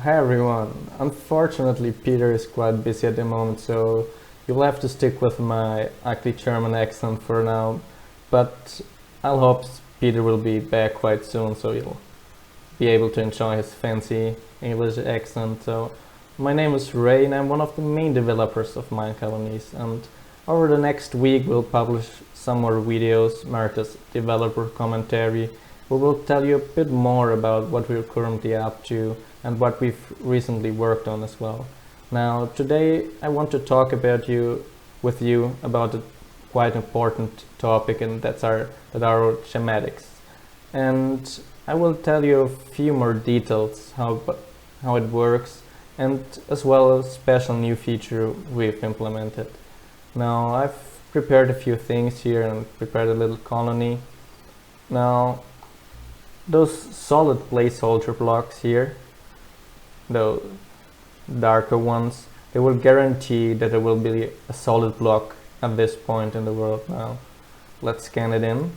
Hi everyone. Unfortunately, Peter is quite busy at the moment, so you'll have to stick with my ugly German accent for now. But I'll hope Peter will be back quite soon, so you'll be able to enjoy his fancy English accent. So, my name is Ray, and I'm one of the main developers of MineColonies. And over the next week, we'll publish some more videos marked as developer commentary. We will tell you a bit more about what we're currently up to and what we've recently worked on as well. Now, today I want to talk with you about a quite important topic, and that are schematics. And I will tell you a few more details how it works, and as well as special new feature we've implemented. Now, I've prepared a few things here and prepared a little colony. Now, those solid placeholder blocks here, the darker ones, they will guarantee that there will be a solid block at this point in the world. Now, let's scan it in,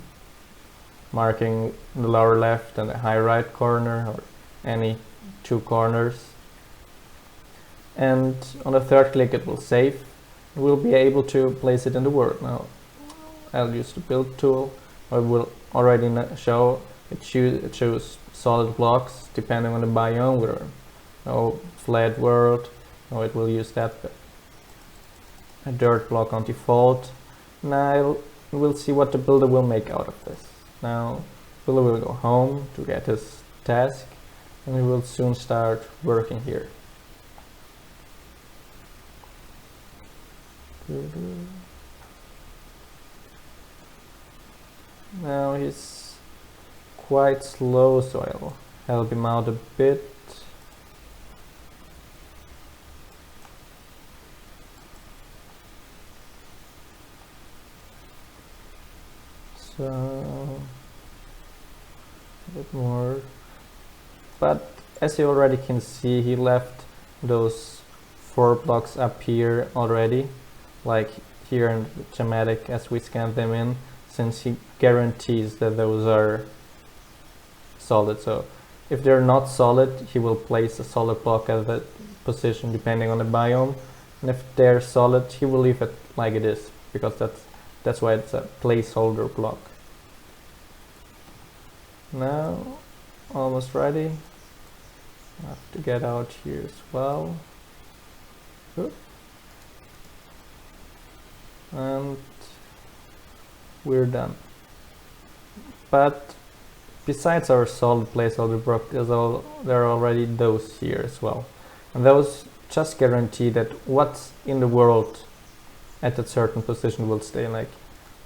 marking the lower left and the high right corner, or any two corners. And on the third click it will save. We'll be able to place it in the world. Now, I'll use the build tool. I will already show it shows solid blocks depending on the biome, whether flat world, or it will use that a dirt block on default. Now we'll see what the builder will make out of this. Now builder will go home to get his task, and we will soon start working here. Now he's quite slow, so I'll help him out a bit. So a bit more, but as you already can see, he left those 4 blocks up here already, like here in the schematic as we scanned them in, since he guarantees that those are solid. So if they're not solid, he will place a solid block at that position depending on the biome, and if they're solid, he will leave it like it is, because that's why it's a placeholder block. Now, almost ready. I have to get out here as well. And we're done. But besides our solid placeholder block, there are already those here as well. And those just guarantee that what's in the world at a certain position will stay. Like,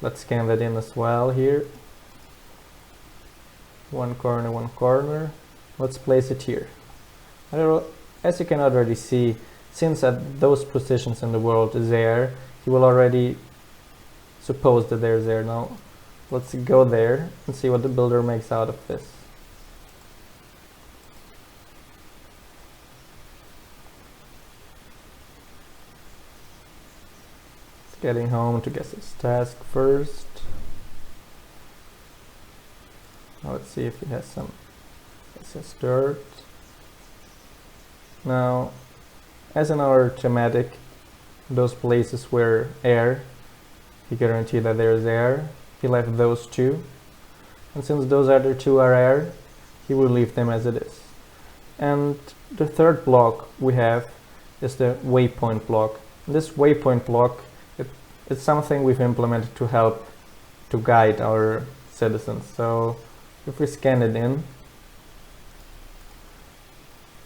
let's scan that in as well here. One corner. Let's place it here. As you can already see, since at those positions in the world is there, he will already suppose that there's there. Now, let's go there and see what the builder makes out of this. Getting home to get his task first. Now let's see if he has some dirt. Now, as in our schematic, those places where air, he guaranteed that there's air. He left those 2, and since those other 2 are air, he will leave them as it is. And the third block we have is the waypoint block. This waypoint block, it's something we've implemented to help to guide our citizens. So if we scan it in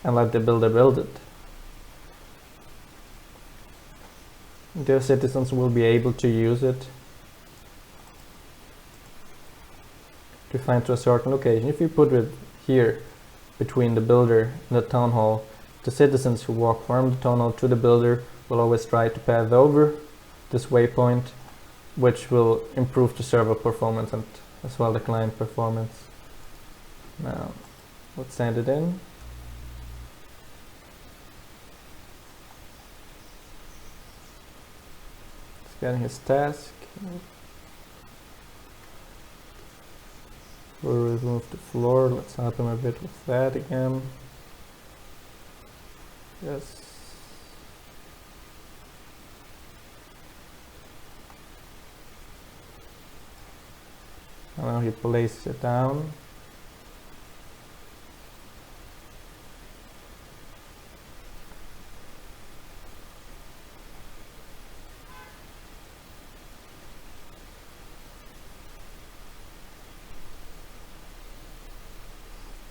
and let the builder build it, the citizens will be able to use it to find to a certain location. If you put it here between the builder and the town hall, the citizens who walk from the town hall to the builder will always try to pass over this waypoint, which will improve the server performance and as well the client performance. Now, let's send it in. He's getting his task. We'll remove the floor. Let's help him a bit with that again. Yes. And now he places it down.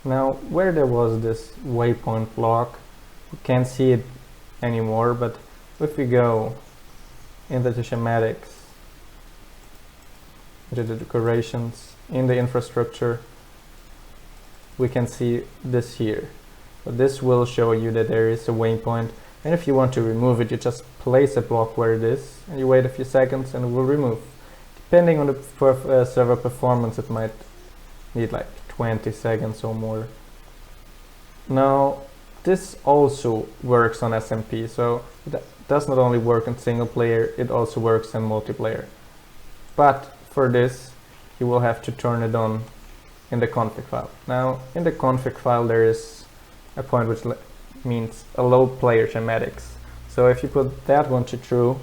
Now, where there was this waypoint block, you can't see it anymore, but if we go into the schematics, into the decorations, in the infrastructure, we can see this here. But this will show you that there is a waypoint, and if you want to remove it, you just place a block where it is, and you wait a few seconds and it will remove. Depending on the server performance, it might need like 20 seconds or more. Now, this also works on SMP, so it does not only work in single player, it also works in multiplayer. But for this, you will have to turn it on in the config file. Now, in the config file, there is a point which means allow player schematics. So if you put that one to true,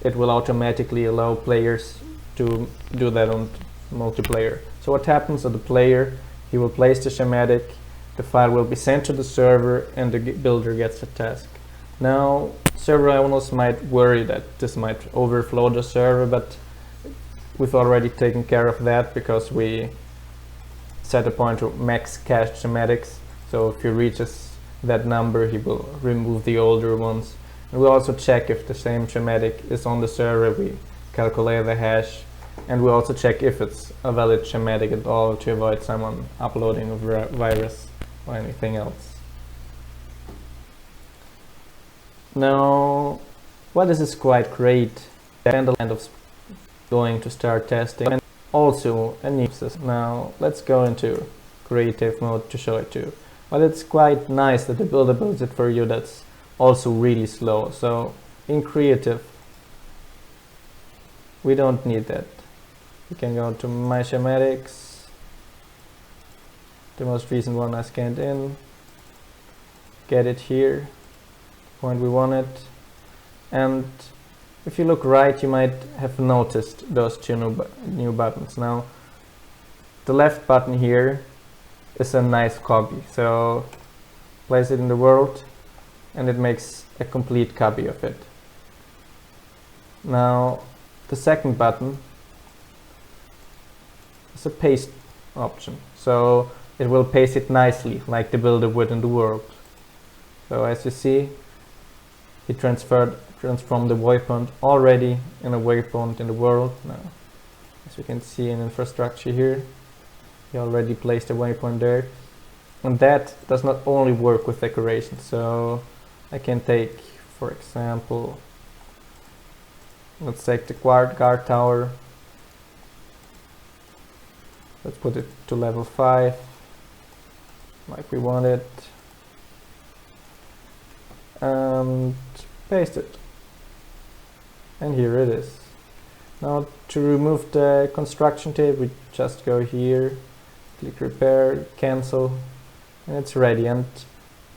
it will automatically allow players to do that on multiplayer. So what happens to the player, he will place the schematic, the file will be sent to the server, and the builder gets a task. Now, server owners might worry that this might overflow the server, but we've already taken care of that because we set a point to max cached schematics. So if he reaches that number, he will remove the older ones. And we also check if the same schematic is on the server. We calculate the hash, and we also check if it's a valid schematic at all to avoid someone uploading a virus or anything else. Now, while this is quite great, and the end of going to start testing, and also a new system. Now, let's go into creative mode to show it to you. But it's quite nice that the builder builds it for you. That's also really slow. So in creative, we don't need that. We can go to my schematics, the most recent one I scanned in, get it here, point we want it, and if you look right, you might have noticed those two new buttons. Now, the left button here is a nice copy, so place it in the world and it makes a complete copy of it. Now, the second button is a paste option, so it will paste it nicely like the builder would in the world. So as you see, he transformed the waypoint already in a waypoint in the world. Now, as you can see in infrastructure here, he already placed a waypoint there. And that does not only work with decoration. So I can take, for example, let's take the guard tower. Let's put it to level 5, like we want it. And paste it. And here it is. Now to remove the construction tape, we just go here, click repair, cancel, and it's ready. And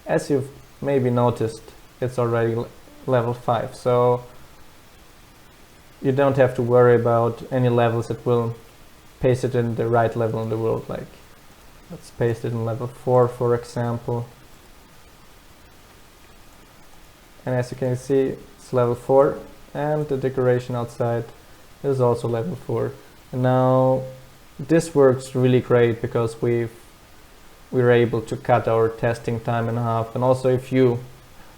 as you've maybe noticed, it's already level 5, so you don't have to worry about any levels. It will paste it in the right level in the world. Like, let's paste it in level 4, for example. And as you can see, it's level 4, and the decoration outside is also level 4. And now this works really great because we're able to cut our testing time in half. And also, if you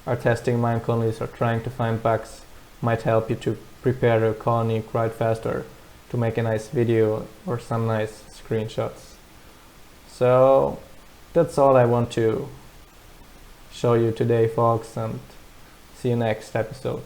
are testing MineColonies or trying to find bugs, might help you to prepare a colony quite faster, to make a nice video or some nice screenshots. So that's all I want to show you today, folks, and see you next episode.